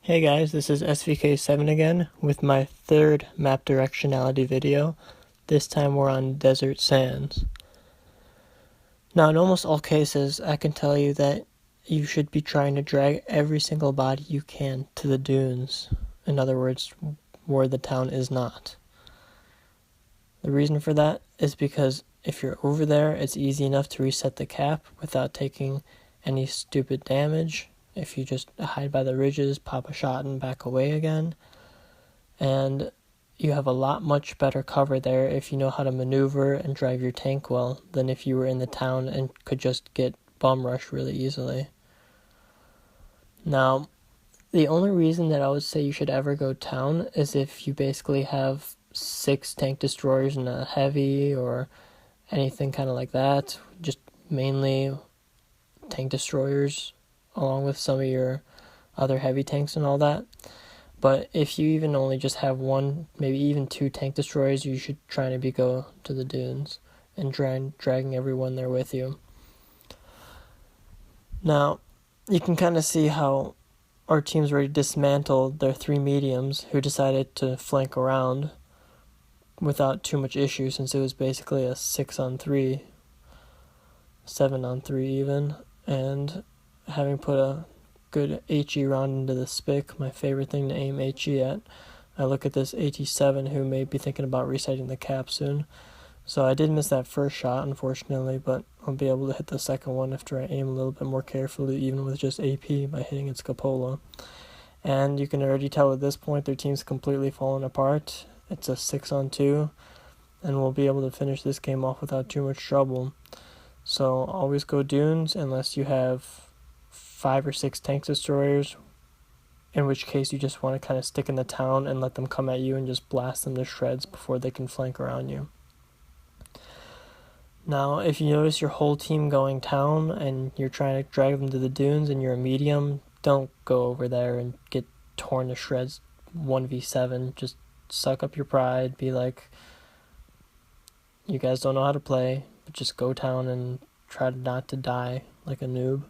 Hey guys, this is SVK7 again with my third map directionality video. This time we're on desert sands. Now in almost all cases, I can tell you that you should be trying to drag every single body you can to the dunes. In other words, where the town is not. The reason for that is because if you're over there, it's easy enough to reset the cap without taking any stupid damage. If you just hide by the ridges, pop a shot, and back away again. And you have a lot much better cover there if you know how to maneuver and drive your tank well than if you were in the town and could just get bum rushed really easily. Now, the only reason that I would say you should ever go town is if you basically have 6 tank destroyers and a heavy or anything kind of like that. Just mainly tank destroyers along with some of your other heavy tanks and all that. But if you even only just have 1, maybe even 2 tank destroyers, you should try to go to the dunes and dragging everyone there with you. Now, you can kind of see how our team's already dismantled their 3 mediums who decided to flank around without too much issue, since it was basically a 6-on-3, 7-on-3 even, and having put a good HE round into the spick, my favorite thing to aim HE at. I look at this AT7 who may be thinking about resetting the cap soon. So I did miss that first shot, unfortunately, but I'll be able to hit the second one after I aim a little bit more carefully, even with just AP, by hitting its cupola. And you can already tell at this point their team's completely fallen apart. It's a 6-on-2, and we'll be able to finish this game off without too much trouble. So always go dunes unless you have 5 or 6 tank destroyers, in which case you just want to kind of stick in the town and let them come at you and just blast them to shreds before they can flank around you. Now, if you notice your whole team going town and you're trying to drag them to the dunes and you're a medium, don't go over there and get torn to shreds 1v7. Just suck up your pride, be like, you guys don't know how to play, but just go town and try not to die like a noob.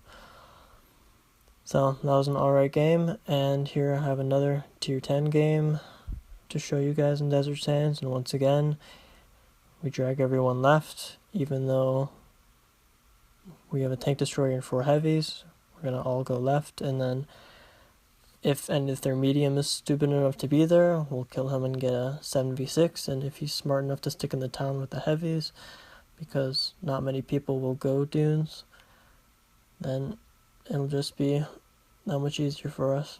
So that was an alright game, and here I have another tier 10 game to show you guys in Desert Sands. And once again, we drag everyone left, even though we have a tank destroyer and 4 heavies. We're going to all go left, and then if their medium is stupid enough to be there, we'll kill him and get a 7v6, and if he's smart enough to stick in the town with the heavies, because not many people will go dunes, then it'll just be that much easier for us.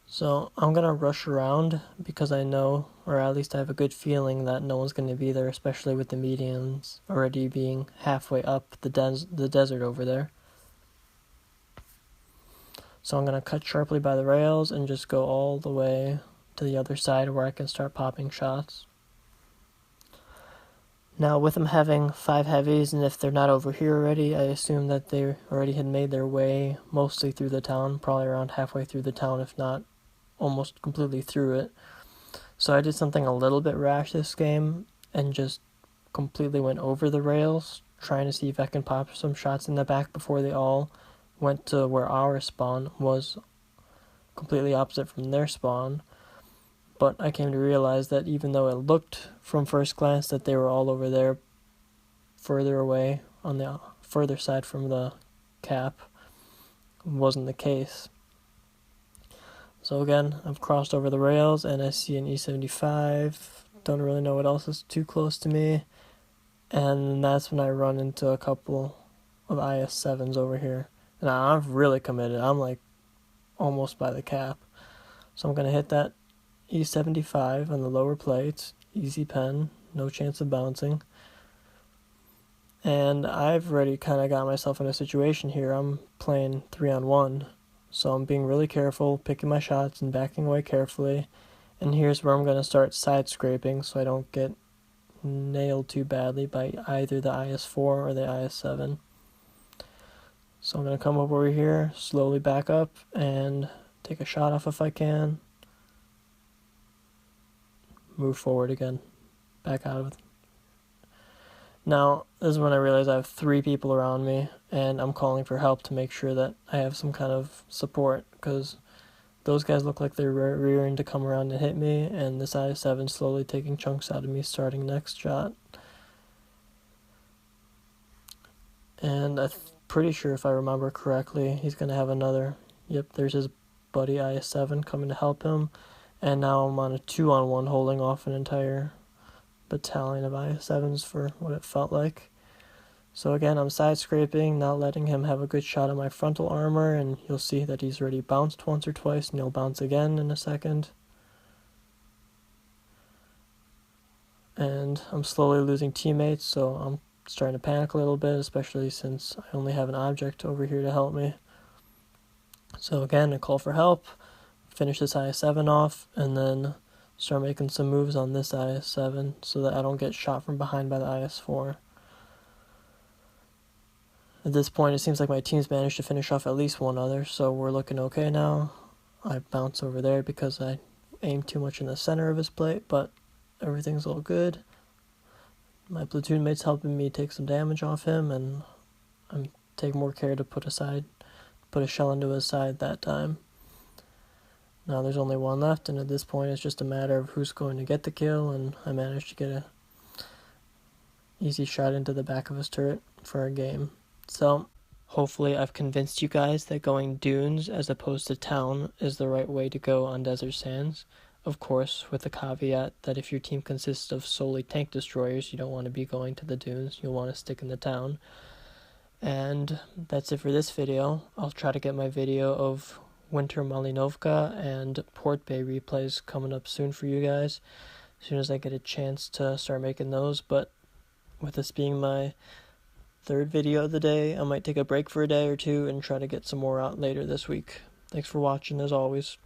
So I'm going to rush around because I know, or at least I have a good feeling that no one's going to be there, especially with the mediums already being halfway up the desert over there. So I'm going to cut sharply by the rails and just go all the way to the other side where I can start popping shots. Now, with them having 5 heavies, and if they're not over here already, I assume that they already had made their way mostly through the town, probably around halfway through the town, if not almost completely through it. So I did something a little bit rash this game, and just completely went over the rails, trying to see if I can pop some shots in the back before they all went to where our spawn was, completely opposite from their spawn. But I came to realize that even though it looked from first glance that they were all over there further away on the further side from the cap, wasn't the case. So again, I've crossed over the rails and I see an E75. Don't really know what else is too close to me. And that's when I run into a couple of IS-7s over here. And I've really committed. I'm like almost by the cap. So I'm going to hit that E75 on the lower plates, easy pen, no chance of bouncing. And I've already kind of got myself in a situation here. I'm playing 3-on-1, so I'm being really careful, picking my shots and backing away carefully. And here's where I'm going to start side scraping so I don't get nailed too badly by either the IS-4 or the IS-7. So I'm going to come up over here, slowly back up, and take a shot off if I can. Move forward again, back out of it. Now, this is when I realize I have 3 people around me, and I'm calling for help to make sure that I have some kind of support, because those guys look like they're rearing to come around and hit me, and this I-7 slowly taking chunks out of me starting next shot. And I'm pretty sure, if I remember correctly, he's going to have another. Yep, there's his buddy I-7 coming to help him, and now I'm on a 2-on-1 holding off an entire battalion of I-7s for what it felt like. So again, I'm side scraping, not letting him have a good shot at my frontal armor, and you'll see that he's already bounced once or twice, and he'll bounce again in a second. And I'm slowly losing teammates, so I'm starting to panic a little bit, especially since I only have an object over here to help me. So again, I call for help, finish this I-7 off, and then start making some moves on this I-7 so that I don't get shot from behind by the IS-4. At this point, it seems like my team's managed to finish off at least one other, so we're looking okay now. I bounce over there because I aimed too much in the center of his plate, but everything's all good. My platoon mate's helping me take some damage off him, and I'm taking more care to put a shell into his side that time. Now there's only one left, and at this point it's just a matter of who's going to get the kill, and I managed to get a easy shot into the back of his turret for a game. So hopefully I've convinced you guys that going dunes as opposed to town is the right way to go on desert sands. Of course, with the caveat that if your team consists of solely tank destroyers, you don't want to be going to the dunes, you'll want to stick in the town. And that's it for this video. I'll try to get my video of Winter Malinovka and Port Bay replays coming up soon for you guys, as soon as I get a chance to start making those. But with this being my 3rd video of the day, I might take a break for a day or two and try to get some more out later this week. Thanks for watching, as always.